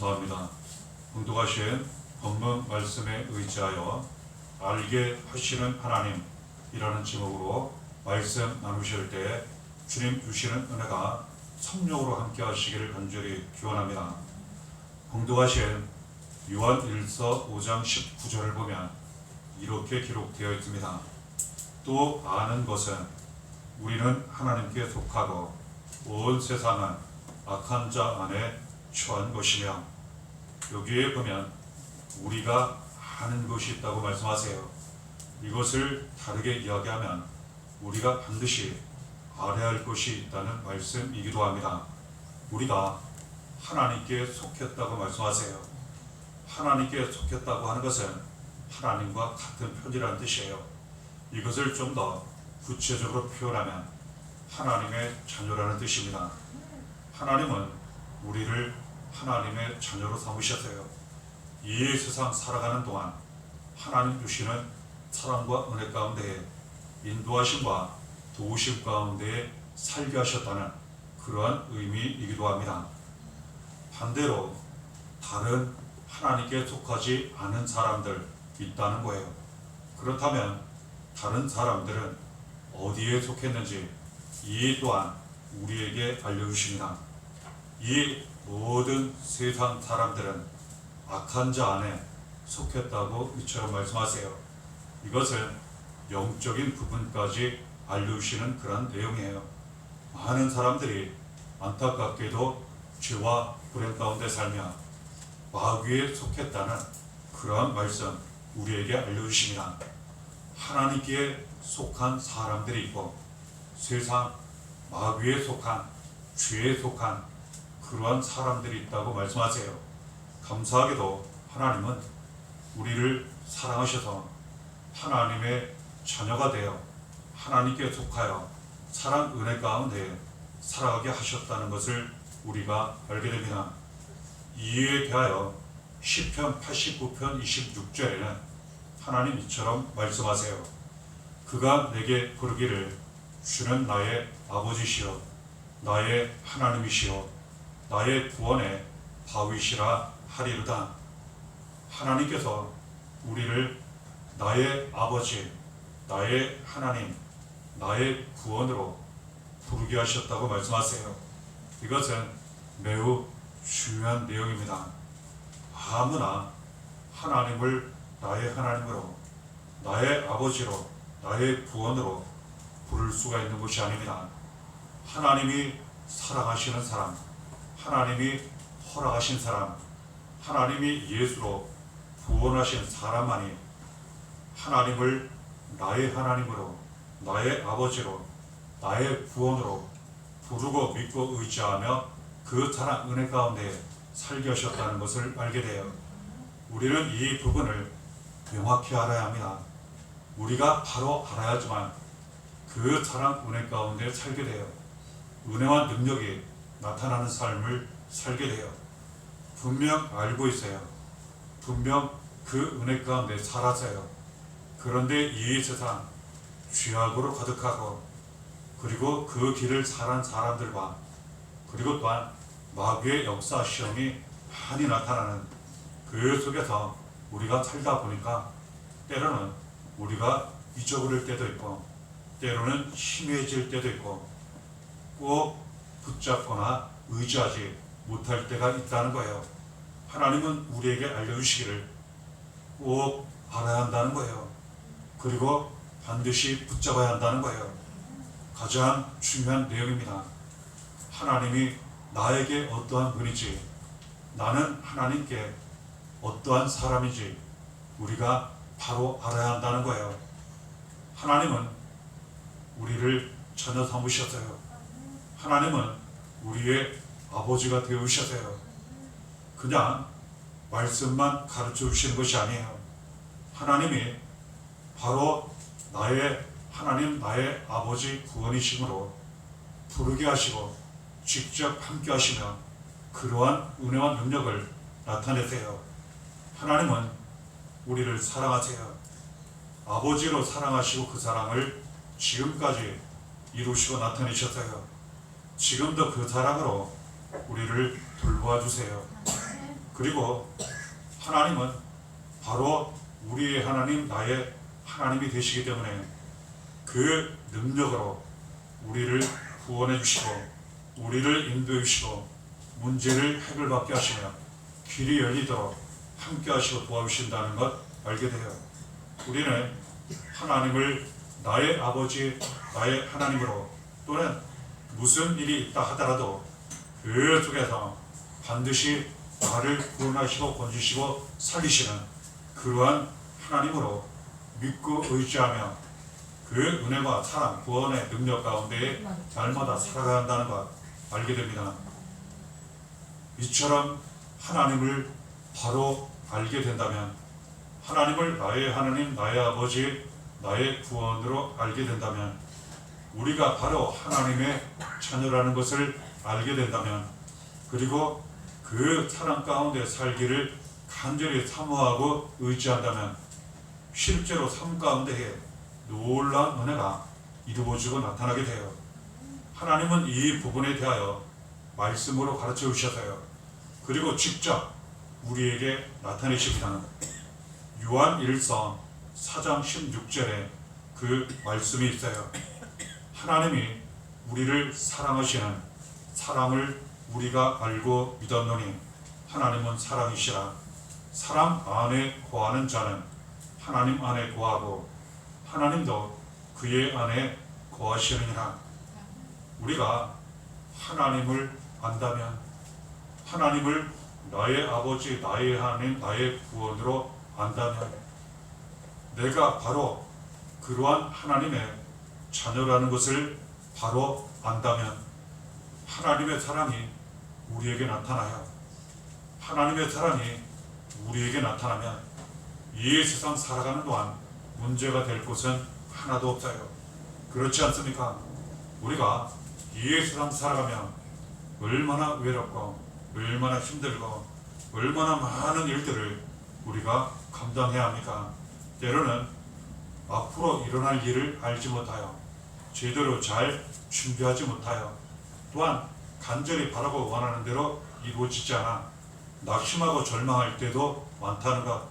감사합니다. 공독하신 본문 말씀에 의지하여 알게 하시는 하나님이라는 제목으로 말씀 나누실 때 주님 주시는 은혜가 성령으로 함께 하시기를 간절히 기원합니다. 공독하신 요한일서 5장 19절을 보면 이렇게 기록되어 있습니다. 또 아는 것은 우리는 하나님께 속하고 온 세상은 악한 자 안에 처한 것이며, 여기에 보면 우리가 아는 것이 있다고 말씀하세요. 이것을 다르게 이야기하면 우리가 반드시 알아야 할 것이 있다는 말씀이기도 합니다. 우리가 하나님께 속했다고 말씀하세요. 하나님께 속했다고 하는 것은 하나님과 같은 편이라는 뜻이에요. 이것을 좀 더 구체적으로 표현하면 하나님의 자녀라는 뜻입니다. 하나님은 우리를 하나님의 자녀로 삼으셨어요. 이 세상 살아가는 동안 하나님 주시는 사랑과 은혜 가운데에 인도하심과 도우심 가운데에 살게 하셨다는 그러한 의미이기도 합니다. 반대로 다른 하나님께 속하지 않은 사람들 있다는 거예요. 그렇다면 다른 사람들은 어디에 속했는지 이 또한 우리에게 알려주십니다. 이 모든 세상 사람들은 악한 자 안에 속했다고 이처럼 말씀하세요. 이것은 영적인 부분까지 알려주시는 그런 내용이에요. 많은 사람들이 안타깝게도 죄와 불행 가운데 살며 마귀에 속했다는 그러한 말씀 우리에게 알려주십니다. 하나님께 속한 사람들이 있고 세상 마귀에 속한 죄에 속한 그러한 사람들이 있다고 말씀하세요. 감사하게도 하나님은 우리를 사랑하셔서 하나님의 자녀가 되어 하나님께 속하여 사랑 은혜 가운데 살아가게 하셨다는 것을 우리가 알게 됩니다. 이에 대하여 시편 89편 26절에는 하나님 이처럼 말씀하세요. 그가 내게 부르기를 주는 나의 아버지시여 나의 하나님이시여 나의 구원의 다윗이라 하리로다. 하나님께서 우리를 나의 아버지, 나의 하나님, 나의 구원으로 부르게 하셨다고 말씀하세요. 이것은 매우 중요한 내용입니다. 아무나 하나님을 나의 하나님으로, 나의 아버지로, 나의 구원으로 부를 수가 있는 것이 아닙니다. 하나님이 사랑하시는 사람, 하나님이 허락하신 사람, 하나님이 예수로 구원하신 사람만이 하나님을 나의 하나님으로, 나의 아버지로, 나의 구원으로 부르고 믿고 의지하며 그 사랑 은혜 가운데 살게 하셨다는 것을 알게 돼요. 우리는 이 부분을 명확히 알아야 합니다. 우리가 바로 알아야지만 그 사랑 은혜 가운데 살게 돼요. 은혜와 능력이 나타나는 삶을 살게 돼요. 분명 알고 있어요. 분명 그 은혜 가운데 살았어요. 그런데 이 세상 죄악으로 가득하고 그리고 그 길을 살한 사람들과 그리고 또한 마귀의 역사 시험이 많이 나타나는 그 속에서 우리가 살다 보니까 때로는 우리가 잊어버릴 때도 있고 때로는 희미해질 때도 있고 꼭 붙잡거나 의지하지 못할 때가 있다는 거예요. 하나님은 우리에게 알려주시기를 꼭 알아야 한다는 거예요. 그리고 반드시 붙잡아야 한다는 거예요. 가장 중요한 내용입니다. 하나님이 나에게 어떠한 분이지, 나는 하나님께 어떠한 사람인지 우리가 바로 알아야 한다는 거예요. 하나님은 우리를 자녀 삼으셨어요. 하나님은 우리의 아버지가 되어주셨어요. 그냥 말씀만 가르쳐 주시는 것이 아니에요. 하나님이 바로 나의 하나님, 나의 아버지 구원이심으로 부르게 하시고 직접 함께 하시며 그러한 은혜와 능력을 나타내세요. 하나님은 우리를 사랑하세요. 아버지로 사랑하시고 그 사랑을 지금까지 이루시고 나타내셨어요. 지금도 그 사랑으로 우리를 돌보아 주세요. 그리고 하나님은 바로 우리의 하나님, 나의 하나님이 되시기 때문에 그 능력으로 우리를 구원해 주시고 우리를 인도해 주시고 문제를 해결받게 하시며 길이 열리도록 함께 하시고 도와주신다는 것 알게 돼요. 우리는 하나님을 나의 아버지, 나의 하나님으로 또는 무슨 일이 있다 하더라도 그 속에서 반드시 나를 구원하시고 건지시고 살리시는 그러한 하나님으로 믿고 의지하며 그 은혜와 사랑, 구원의 능력 가운데 날마다 살아가야 한다는 것 알게 됩니다. 이처럼 하나님을 바로 알게 된다면, 하나님을 나의 하나님, 나의 아버지, 나의 구원으로 알게 된다면, 우리가 바로 하나님의 자녀라는 것을 알게 된다면, 그리고 그 사랑 가운데 살기를 간절히 사모하고 의지한다면 실제로 삶 가운데에 놀라운 은혜가 이루어지고 나타나게 돼요. 하나님은 이 부분에 대하여 말씀으로 가르쳐 주셔서요. 그리고 직접 우리에게 나타내십니다. 요한 1서 4장 16절에 그 말씀이 있어요. 하나님이 우리를 사랑하시는 사랑을 우리가 알고 믿었노니 하나님은 사랑이시라. 사랑 안에 거하는 자는 하나님 안에 거하고 하나님도 그의 안에 거하시느니라. 우리가 하나님을 안다면, 하나님을 나의 아버지, 나의 하나님, 나의 구원으로 안다면, 내가 바로 그러한 하나님의 자녀라는 것을 바로 안다면 하나님의 사랑이 우리에게 나타나요. 하나님의 사랑이 우리에게 나타나면 이 세상 살아가는 동안 문제가 될 것은 하나도 없어요. 그렇지 않습니까? 우리가 이 세상 살아가면 얼마나 외롭고 얼마나 힘들고 얼마나 많은 일들을 우리가 감당해야 합니까? 때로는 앞으로 일어날 일을 알지 못하여 제대로 잘 준비하지 못하여 또한 간절히 바라고 원하는 대로 이루어지지 않아 낙심하고 절망할 때도 많다는 것.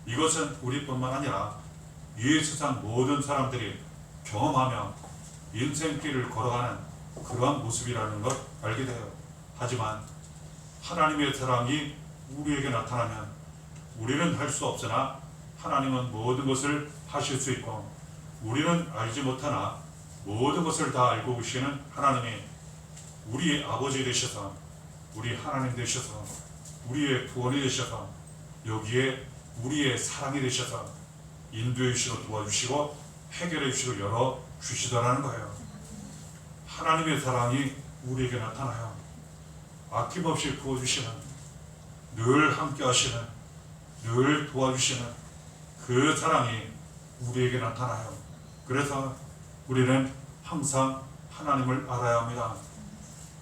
이것은 우리뿐만 아니라 이 세상 모든 사람들이 경험하며 인생길을 걸어가는 그러한 모습이라는 것 알게 돼요. 하지만 하나님의 사랑이 우리에게 나타나면 우리는 할 수 없으나 하나님은 모든 것을 하실 수 있고, 우리는 알지 못하나 모든 것을 다 알고 계시는 하나님이 우리의 아버지 되셔서, 우리 하나님 되셔서, 우리의 구원이 되셔서, 여기에 우리의 사랑이 되셔서 인도해 주시고 도와주시고 해결해 주시고 열어 주시더라는 거예요. 하나님의 사랑이 우리에게 나타나요. 아낌없이 부어주시는, 늘 함께 하시는, 늘 도와주시는 그 사랑이 우리에게 나타나요. 그래서 우리는 항상 하나님을 알아야 합니다.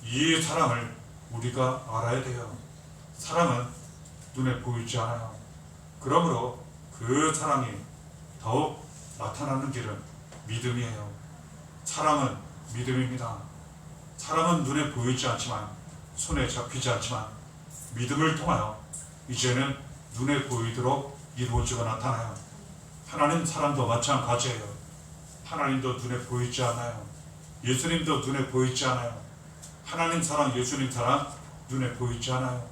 이 사랑을 우리가 알아야 돼요. 사랑은 눈에 보이지 않아요. 그러므로 그 사랑이 더욱 나타나는 길은 믿음이에요. 사랑은 믿음입니다. 사랑은 눈에 보이지 않지만, 손에 잡히지 않지만 믿음을 통하여 이제는 눈에 보이도록 이루어지고 나타나요. 하나님 사랑도 마찬가지예요. 하나님도 눈에 보이지 않아요. 예수님도 눈에 보이지 않아요. 하나님 사랑, 예수님 사랑 눈에 보이지 않아요.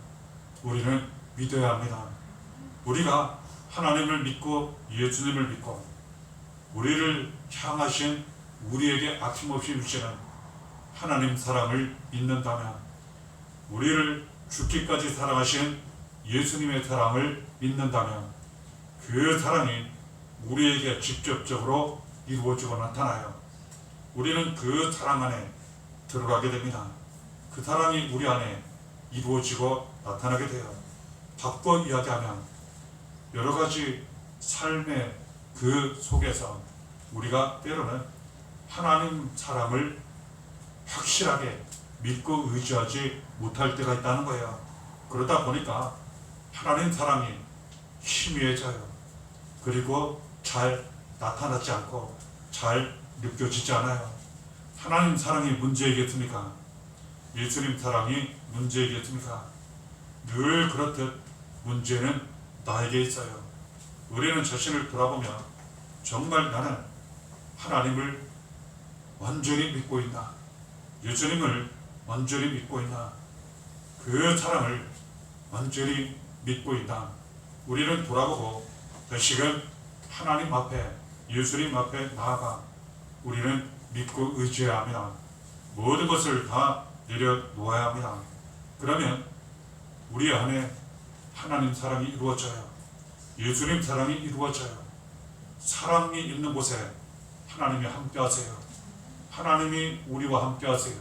우리는 믿어야 합니다. 우리가 하나님을 믿고 예수님을 믿고 우리를 향하신, 우리에게 아낌없이 주시는 하나님 사랑을 믿는다면, 우리를 죽기까지 사랑하신 예수님의 사랑을 믿는다면 그 사랑이 우리에게 직접적으로 이루어지고 나타나요. 우리는 그 사랑 안에 들어가게 됩니다. 그 사랑이 우리 안에 이루어지고 나타나게 돼요. 바꿔 이야기하면 여러 가지 삶의 그 속에서 우리가 때로는 하나님 사랑을 확실하게 믿고 의지하지 못할 때가 있다는 거예요. 그러다 보니까 하나님 사랑이 희미해져요. 그리고 잘 나타나지 않고 잘 느껴지지 않아요. 하나님 사랑이 문제이겠습니까? 예수님 사랑이 문제이겠습니까? 늘 그렇듯 문제는 나에게 있어요. 우리는 자신을 돌아보며 정말 나는 하나님을 완전히 믿고 있나? 예수님을 완전히 믿고 있나? 그 사랑을 완전히 믿고 있나? 우리는 돌아보고 다시금 하나님 앞에, 예수님 앞에 나아가 우리는 믿고 의지해야 합니다. 모든 것을 다 내려놓아야 합니다. 그러면 우리 안에 하나님 사랑이 이루어져요. 예수님 사랑이 이루어져요. 사랑이 있는 곳에 하나님이 함께 하세요. 하나님이 우리와 함께 하세요.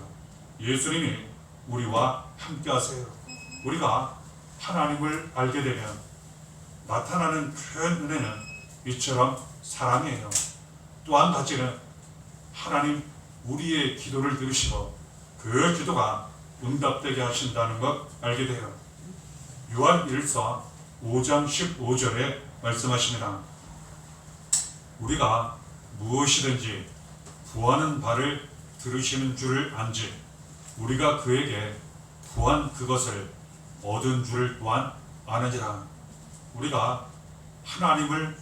예수님이 우리와 함께 하세요. 우리가 하나님을 알게 되면 나타나는 큰 은혜는 이처럼 사랑이에요. 또 한 가지는 하나님 우리의 기도를 들으시고 그 기도가 응답되게 하신다는 것 알게 돼요. 요한 1서 5장 15절에 말씀하십니다. 우리가 무엇이든지 구하는 바를 들으시는 줄을 안지 우리가 그에게 구한 그것을 얻은 줄을 또한 아느니라. 우리가 하나님을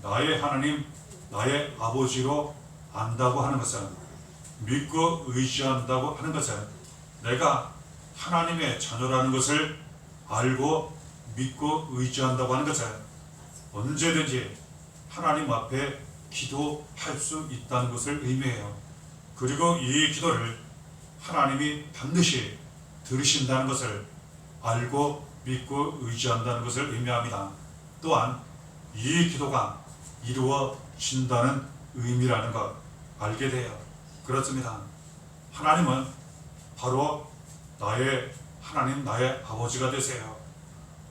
나의 하나님, 나의 아버지로 안다고 하는 것은, 믿고 의지한다고 하는 것은 내가 하나님의 자녀라는 것을 알고 믿고 의지한다고 하는 것은 언제든지 하나님 앞에 기도할 수 있다는 것을 의미해요. 그리고 이 기도를 하나님이 반드시 들으신다는 것을 알고 믿고 의지한다는 것을 의미합니다. 또한 이 기도가 이루어진다는 의미라는 것 알게 돼요. 그렇습니다. 하나님은 바로 나의 하나님, 나의 아버지가 되세요.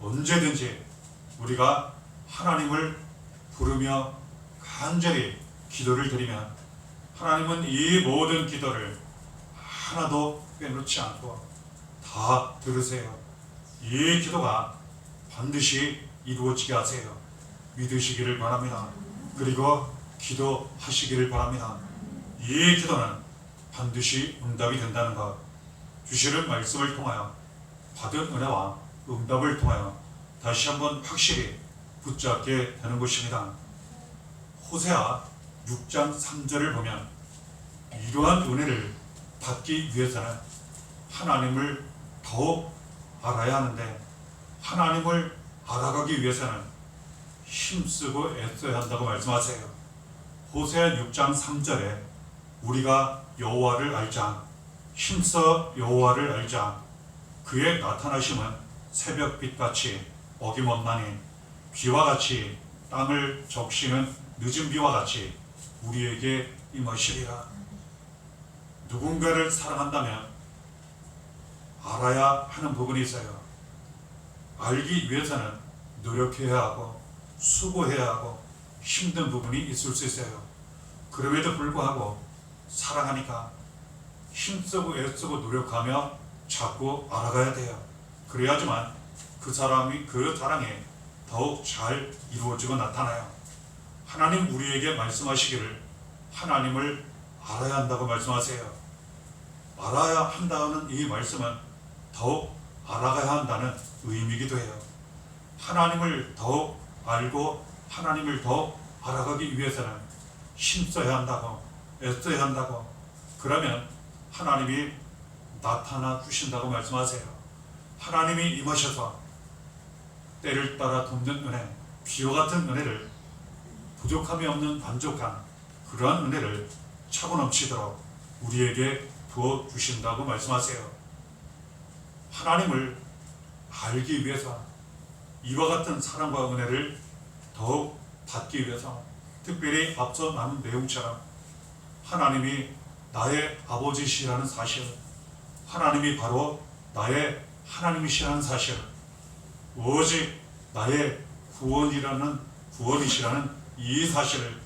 언제든지 우리가 하나님을 부르며 간절히 기도를 드리면 하나님은 이 모든 기도를 하나도 빼놓지 않고 다 들으세요. 이 기도가 반드시 이루어지게 하세요. 믿으시기를 바랍니다. 그리고 기도하시기를 바랍니다. 이 기도는 반드시 응답이 된다는 것, 주시는 말씀을 통하여 받은 은혜와 응답을 통하여 다시 한번 확실히 붙잡게 되는 것입니다. 호세아 6장 3절을 보면 이러한 은혜를 받기 위해서는 하나님을 더욱 알아야 하는데, 하나님을 알아가기 위해서는 힘쓰고 애써야 한다고 말씀하세요. 호세아 6장 3절에 우리가 여호와를 알자, 힘써 여호와를 알자, 그의 나타나심은 새벽빛같이 어김없나니 비와 같이 땅을 적시는 늦은 비와 같이 우리에게 임하시리라. 누군가를 사랑한다면 알아야 하는 부분이 있어요. 알기 위해서는 노력해야 하고 수고해야 하고 힘든 부분이 있을 수 있어요. 그럼에도 불구하고 사랑하니까 힘쓰고 애쓰고 노력하며 자꾸 알아가야 돼요. 그래야지만 그 사랑이 더욱 잘 이루어지고 나타나요. 하나님 우리에게 말씀하시기를 하나님을 알아야 한다고 말씀하세요. 알아야 한다는 이 말씀은 더욱 알아가야 한다는 의미이기도 해요. 하나님을 더욱 알고 하나님을 더욱 알아가기 위해서는 힘써야 한다고, 애써야 한다고, 그러면 하나님이 나타나 주신다고 말씀하세요. 하나님이 임하셔서 때를 따라 돕는 은혜, 비와 같은 은혜를, 부족함이 없는 만족한 그러한 은혜를 차고 넘치도록 우리에게 부어 주신다고 말씀하세요. 하나님을 알기 위해서 이와 같은 사랑과 은혜를 더욱 받기 위해서, 특별히 앞서 나눈 내용처럼 하나님이 나의 아버지시라는 사실, 하나님이 바로 나의 하나님이시라는 사실, 오직 나의 구원이시라는 이 사실을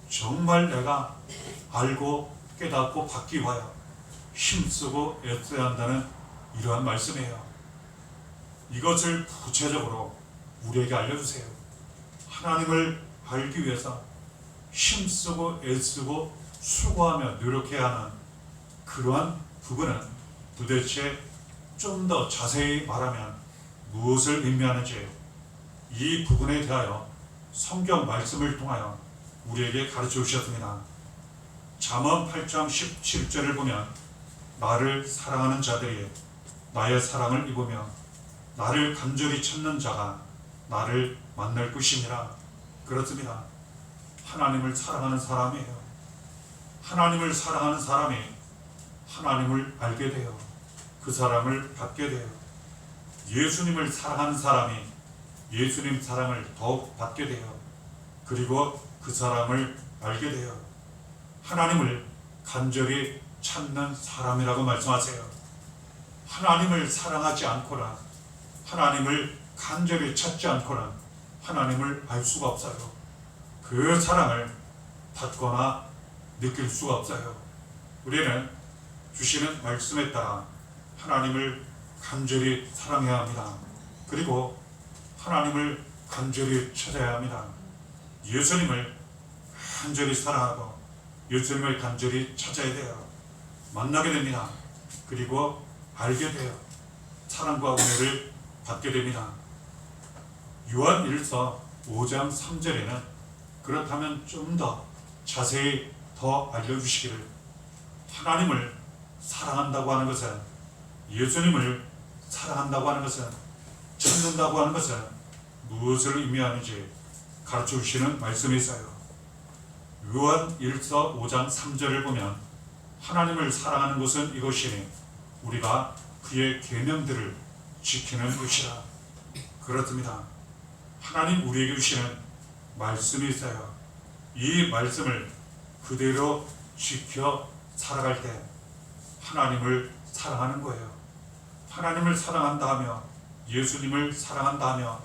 정말 내가 알고 깨닫고 받기 위하여 힘쓰고 애써야 한다는 이러한 말씀이에요. 이것을 구체적으로 우리에게 알려주세요. 하나님을 알기 위해서 힘쓰고 애쓰고 수고하며 노력해야 하는 그러한 부분은 도대체 좀 더 자세히 말하면 무엇을 의미하는지 이 부분에 대하여 성경 말씀을 통하여 우리에게 가르쳐 주셨습니다. 잠언 8장 17절을 보면 나를 사랑하는 자들이 나의 사랑을 입으며 나를 간절히 찾는 자가 나를 만날 것이니라. 그렇습니다. 하나님을 사랑하는 사람이에요. 하나님을 사랑하는 사람이 하나님을 알게 돼요. 그 사랑을 받게 돼요. 예수님을 사랑하는 사람이 예수님 사랑을 더욱 받게 돼요. 그리고 그 사랑을 알게 돼요. 하나님을 간절히 찾는 사람이라고 말씀하세요. 하나님을 사랑하지 않거나 하나님을 간절히 찾지 않거나 하나님을 알 수가 없어요. 그 사랑을 받거나 느낄 수가 없어요. 우리는 주시는 말씀에 따라 하나님을 간절히 사랑해야 합니다. 그리고 하나님을 간절히 찾아야 합니다. 예수님을 간절히 사랑하고 예수님을 간절히 찾아야 돼요. 만나게 됩니다. 그리고 알게 돼요. 사랑과 은혜를 받게 됩니다. 요한 1서 5장 3절에는 그렇다면 좀 더 자세히 더 알려주시기를, 하나님을 사랑한다고 하는 것은, 예수님을 사랑한다고 하는 것은, 찾는다고 하는 것은 무엇을 의미하는지 가르쳐 주시는 말씀이 있어요. 요한 1서 5장 3절을 보면 하나님을 사랑하는 것은 이것이니 우리가 그의 계명들을 지키는 것이라. 그렇습니다. 하나님 우리에게 주시는 말씀이 있어요. 이 말씀을 그대로 지켜 살아갈 때 하나님을 사랑하는 거예요. 하나님을 사랑한다 하며 예수님을 사랑한다 하며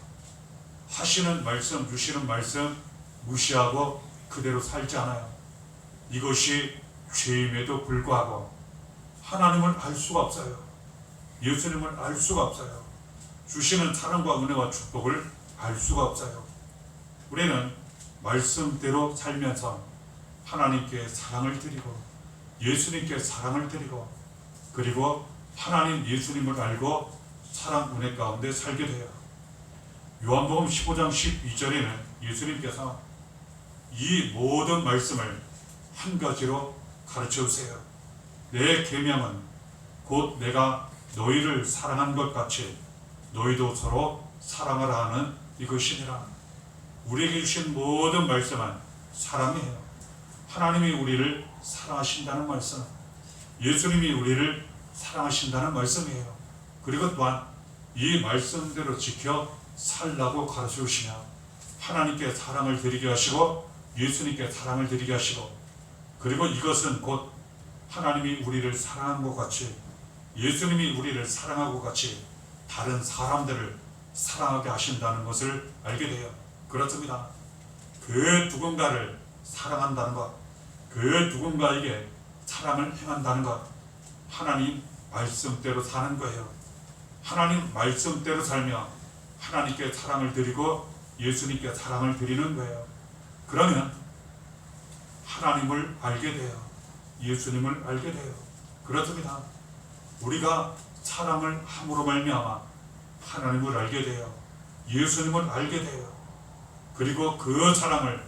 하시는 말씀, 주시는 말씀 무시하고 그대로 살지 않아요. 이것이 죄임에도 불구하고 하나님을 알 수가 없어요. 예수님을 알 수가 없어요. 주시는 사랑과 은혜와 축복을 알 수가 없어요. 우리는 말씀대로 살면서 하나님께 사랑을 드리고 예수님께 사랑을 드리고 그리고 하나님 예수님을 알고 사랑 은혜 가운데 살게 돼요. 요한복음 15장 12절에는 예수님께서 이 모든 말씀을 한 가지로 가르쳐 주세요. 내 계명은 곧 내가 너희를 사랑한 것 같이 너희도 서로 사랑하라 하는 이것이니라. 우리에게 주신 모든 말씀은 사랑이에요. 하나님이 우리를 사랑하신다는 말씀, 예수님이 우리를 사랑하신다는 말씀이에요. 그리고 또한 이 말씀대로 지켜 살라고 가르쳐 주시며 하나님께 사랑을 드리게 하시고 예수님께 사랑을 드리게 하시고 그리고 이것은 곧 하나님이 우리를 사랑한 것 같이 예수님이 우리를 사랑하고 같이 다른 사람들을 사랑하게 하신다는 것을 알게 돼요. 그렇습니다. 그 누군가를 사랑한다는 것, 그 누군가에게 사랑을 행한다는 것, 하나님 말씀대로 사는 거예요. 하나님 말씀대로 살며 하나님께 사랑을 드리고 예수님께 사랑을 드리는 거예요. 그러면 하나님을 알게 돼요. 예수님을 알게 돼요. 그렇습니다. 우리가 사랑을 함으로 말미암아 하나님을 알게 돼요. 예수님을 알게 돼요. 그리고 그 사랑을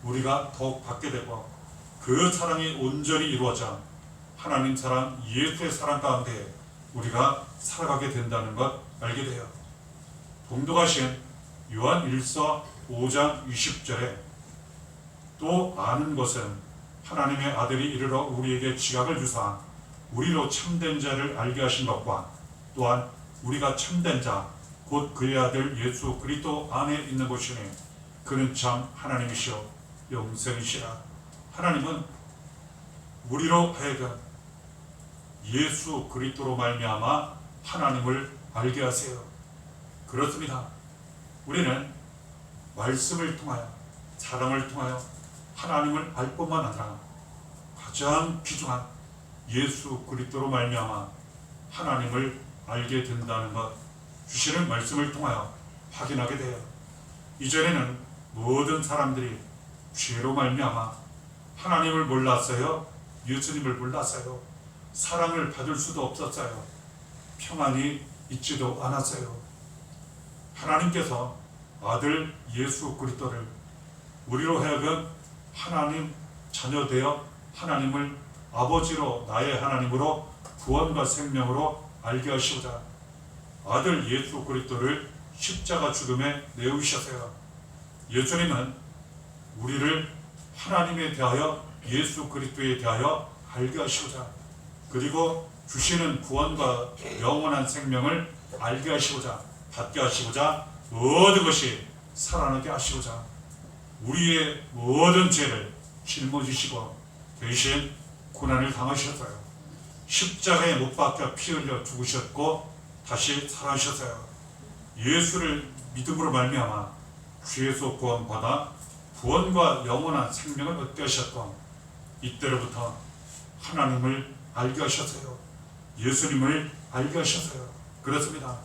우리가 더욱 받게 되고 그 사랑이 온전히 이루어져 하나님 사랑, 예수의 사랑 가운데 우리가 살아가게 된다는 것 알게 돼요. 봉독하신 요한 1서 5장 20절에 또 아는 것은 하나님의 아들이 이르러 우리에게 지각을 주사 우리로 참된 자를 알게 하신 것과 또한 우리가 참된 자 곧 그의 아들 예수 그리스도 안에 있는 것이니 그는 참 하나님이시오 영생이시라. 하나님은 우리로 하여금 예수 그리스도로 말미암아 하나님을 알게 하세요. 그렇습니다. 우리는 말씀을 통하여 사랑을 통하여 하나님을 알 뿐만 아니라 가장 귀중한 예수 그리스도로 말미암아 하나님을 알게 된다는 것 주시는 말씀을 통하여 확인하게 돼요. 이전에는 모든 사람들이 죄로 말미암아 하나님을 몰랐어요. 예수님을 몰랐어요. 사랑을 받을 수도 없었어요. 평안이 있지도 않았어요. 하나님께서 아들 예수 그리스도를 우리로 하여금 하나님 자녀 되어 하나님을 아버지로 나의 하나님으로 구원과 생명으로 알게 하시고자 아들 예수 그리스도를 십자가 죽음에 내어주셨어요. 예수님은 우리를 하나님에 대하여 예수 그리스도에 대하여 알게 하시고자 그리고 주시는 구원과 영원한 생명을 알게 하시고자 받게 하시고자 모든 것이 살아나게 하시고자 우리의 모든 죄를 짊어지시고 대신 고난을 당하셨어요. 십자가에 못 박혀 피 흘려 죽으셨고 다시 살아나셨어요. 예수를 믿음으로 말미암아 죄에서 구원받아 구원과 영원한 생명을 얻게 하셨고 이때로부터 하나님을 알게 하셨어요. 예수님을 알게 하셨어요. 그렇습니다.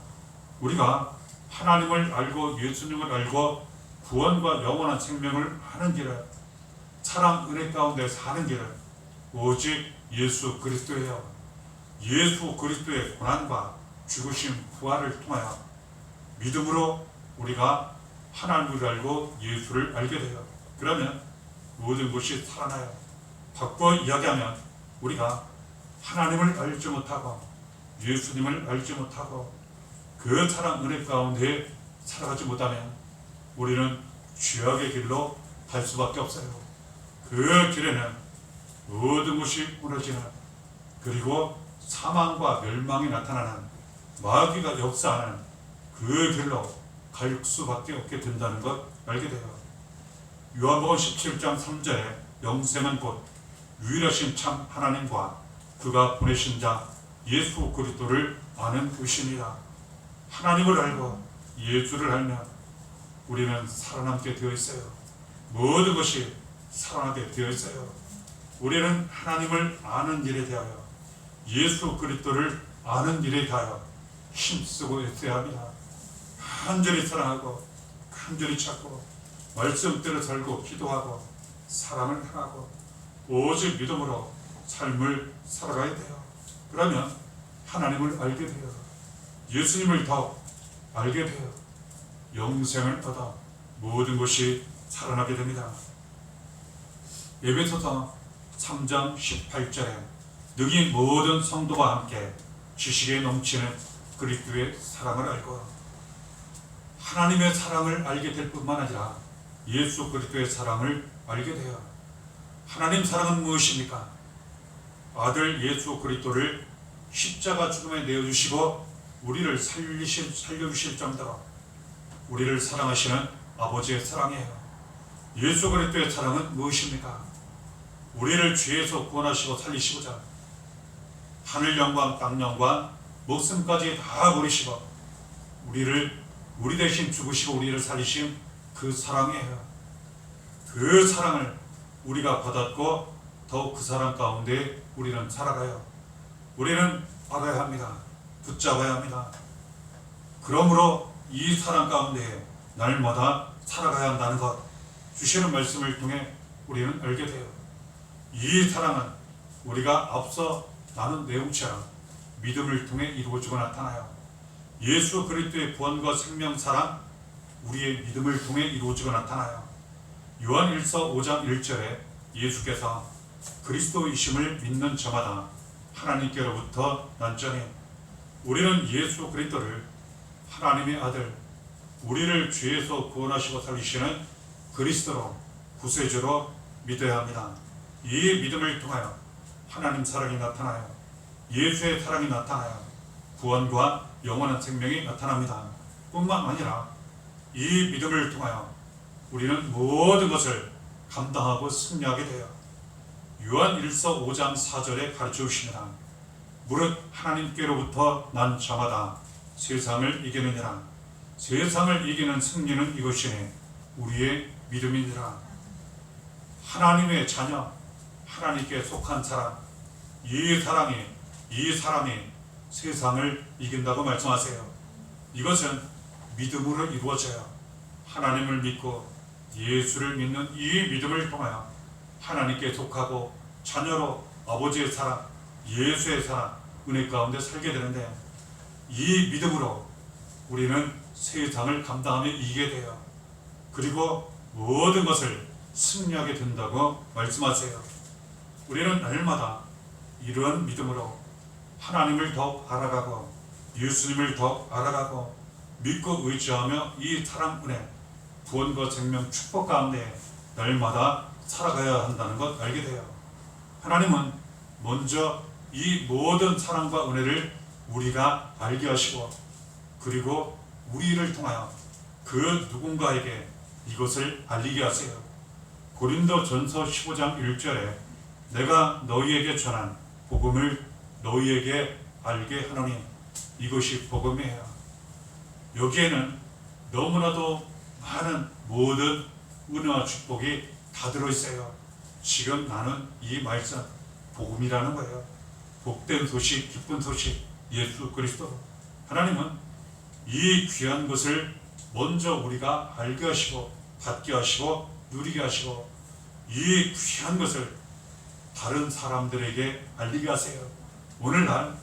우리가 하나님을 알고 예수님을 알고 구원과 영원한 생명을 하는 길은 사랑 은혜 가운데 사는 길은 오직 예수 그리스도예요. 예수 그리스도의 고난과 죽으심 부활을 통하여 믿음으로 우리가 하나님을 알고 예수를 알게 돼요. 그러면 모든 것이 살아나요. 바꿔 이야기하면 우리가 하나님을 알지 못하고 예수님을 알지 못하고 그 사랑 은혜 가운데 살아가지 못하면 우리는 죄악의 길로 갈 수밖에 없어요. 그 길에는 모든 것이 무너지는 그리고 사망과 멸망이 나타나는 마귀가 역사하는 그 길로 갈 수밖에 없게 된다는 것 알게 돼요. 요한복음 17장 3절에 영생은 곧 유일하신 참 하나님과 그가 보내신 자 예수 그리스도를 아는 것입니다. 하나님을 알고 예수를 알면 우리는 살아남게 되어 있어요. 모든 것이 살아나게 되어 있어요. 우리는 하나님을 아는 일에 대하여 예수 그리스도를 아는 일에 대하여 힘쓰고 있어야 합니다. 간절히 사랑하고 간절히 찾고 말씀대로 살고 기도하고 사랑을 행하고 오직 믿음으로 삶을 살아가야 돼요. 그러면 하나님을 알게 돼요. 예수님을 더 알게 돼요. 영생을 얻어 모든 것이 살아나게 됩니다. 에베소서 3장 18절에 능히 모든 성도와 함께 지식에 넘치는 그리스도의 사랑을 알고 하나님의 사랑을 알게 될 뿐만 아니라 예수 그리스도의 사랑을 알게 돼요. 하나님 사랑은 무엇입니까? 아들 예수 그리스도를 십자가 죽음에 내어주시고 우리를 살려주실 정도로 우리를 사랑하시는 아버지의 사랑이에요. 예수 그리스도의 사랑은 무엇입니까? 우리를 죄에서 구원하시고 살리시고자 하늘 영광 땅 영광 목숨까지 다 버리시고 우리 대신 죽으시고 우리를 살리신 그 사랑이에요. 그 사랑을 우리가 받았고 더욱 그 사랑 가운데 우리는 살아가요. 우리는 알아야 합니다. 붙잡아야 합니다. 그러므로 이 사랑 가운데 날마다 살아가야 한다는 것 주시는 말씀을 통해 우리는 알게 돼요. 이 사랑은 우리가 앞서 나눈 내용처럼 믿음을 통해 이루어지고 나타나요. 예수 그리스도의 구원과 생명 사랑 우리의 믿음을 통해 이루어지고 나타나요. 요한 1서 5장 1절에 예수께서 그리스도이심을 믿는 저마다 하나님께로부터 난자니 우리는 예수 그리스도를 하나님의 아들 우리를 죄에서 구원하시고 살리시는 그리스도로 구세주로 믿어야 합니다. 이 믿음을 통하여 하나님 사랑이 나타나요. 예수의 사랑이 나타나요. 구원과 영원한 생명이 나타납니다. 뿐만 아니라 이 믿음을 통하여 우리는 모든 것을 감당하고 승리하게 돼요. 요한 1서 5장 4절에 가르쳐 주십니다. 무릇 하나님께로부터 난 자마다 세상을 이기느니라. 세상을 이기는 승리는 이것이니 우리의 믿음이니라. 하나님의 자녀, 하나님께 속한 사람, 이 사람이 세상을 이긴다고 말씀하세요. 이것은 믿음으로 이루어져요. 하나님을 믿고 예수를 믿는 이 믿음을 통하여 하나님께 속하고 자녀로 아버지의 사랑, 예수의 사랑, 은혜 가운데 살게 되는데 이 믿음으로 우리는 세상을 감당하며 이기게 돼요. 그리고 모든 것을 승리하게 된다고 말씀하세요. 우리는 날마다 이러한 믿음으로 하나님을 더 알아가고 예수님을 더 알아가고 믿고 의지하며 이 사랑 은혜, 구원과 생명 축복 가운데 날마다 살아가야 한다는 것 알게 돼요. 하나님은 먼저 이 모든 사랑과 은혜를 우리가 알게 하시고 그리고 우리를 통하여 그 누군가에게 이것을 알리게 하세요. 고린도전서 15장 1절에 내가 너희에게 전한 복음을 너희에게 알게 하노니 이것이 복음이에요. 여기에는 너무나도 많은 모든 은혜와 축복이 다 들어있어요. 지금 나는 이 말씀 복음이라는 거예요. 복된 소식, 기쁜 소식, 예수 그리스도. 하나님은 이 귀한 것을 먼저 우리가 알게 하시고 받게 하시고 누리게 하시고 이 귀한 것을 다른 사람들에게 알리게 하세요. 오늘날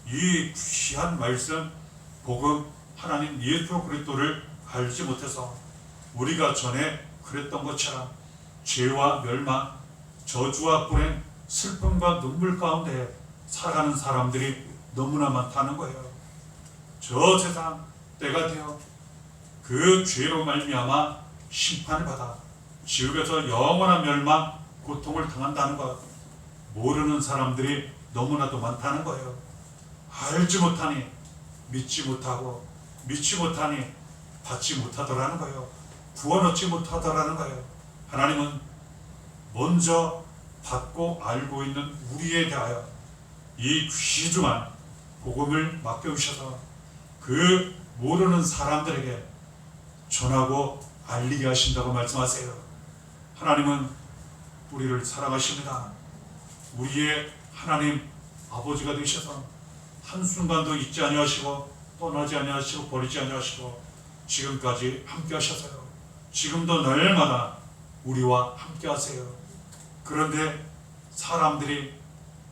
이 귀한 말씀, 복음, 하나님 예수 그리스도를 알지 못해서 우리가 전에 그랬던 것처럼 죄와 멸망, 저주와 불행, 슬픔과 눈물 가운데 살아가는 사람들이 너무나 많다는 거예요. 저 세상 때가 되어 그 죄로 말미암아 심판을 받아 지옥에서 영원한 멸망, 고통을 당한다는 것 모르는 사람들이 너무나도 많다는 거예요. 알지 못하니 믿지 못하고 믿지 못하니 받지 못하더라는 거예요. 구원 얻지 못하더라는 거예요. 하나님은 먼저 받고 알고 있는 우리에 대하여 이 귀중한 복음을 맡겨주셔서 그 모르는 사람들에게 전하고 알리게 하신다고 말씀하세요. 하나님은 우리를 사랑하십니다. 우리의 하나님 아버지가 되셔서 한순간도 잊지 아니하시고 떠나지 아니하시고 버리지 아니하시고 지금까지 함께 하셔서요. 지금도 날마다 우리와 함께 하세요. 그런데 사람들이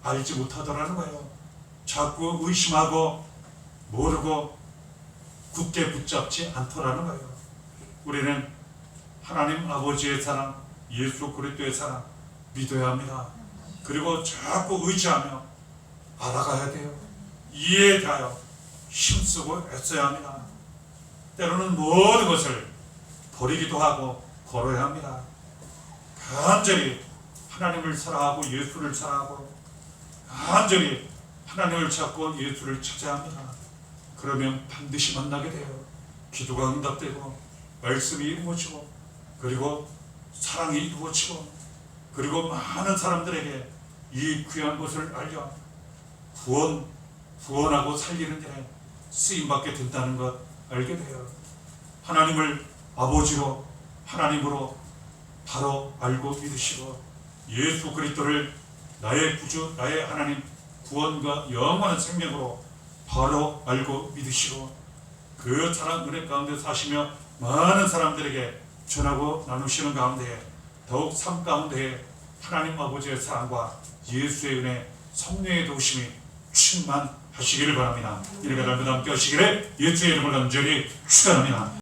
알지 못하더라는 거예요. 자꾸 의심하고 모르고 굳게 붙잡지 않더라는 거예요. 우리는 하나님 아버지의 사랑, 예수 그리스도의 사랑 믿어야 합니다. 그리고 자꾸 의지하며 알아가야 돼요. 이해에 대하여 힘쓰고 애써야 합니다. 때로는 모든 것을 버리기도 하고 걸어야 합니다. 간절히 하나님을 사랑하고 예수를 사랑하고 간절히 하나님을 찾고 예수를 찾아야 합니다. 그러면 반드시 만나게 돼요. 기도가 응답되고 말씀이 이루어지고 그리고 사랑이 이루어지고 그리고 많은 사람들에게 이 귀한 것을 알려 구원하고 살리는 일에 쓰임받게 된다는 것 알게 돼요. 하나님을 아버지로 하나님으로 바로 알고 믿으시고 예수 그리스도를 나의 구주 나의 하나님 구원과 영원한 생명으로 바로 알고 믿으시고 그 사랑 은혜 가운데 사시며 많은 사람들에게 전하고 나누시는 가운데 더욱 삶 가운데 하나님 아버지의 사랑과 예수의 은혜 성령의 도우심이 충만하시기를 바랍니다. 이렇게 날마다 함께 하시기를 예수의 이름을 간절히 축원합니다.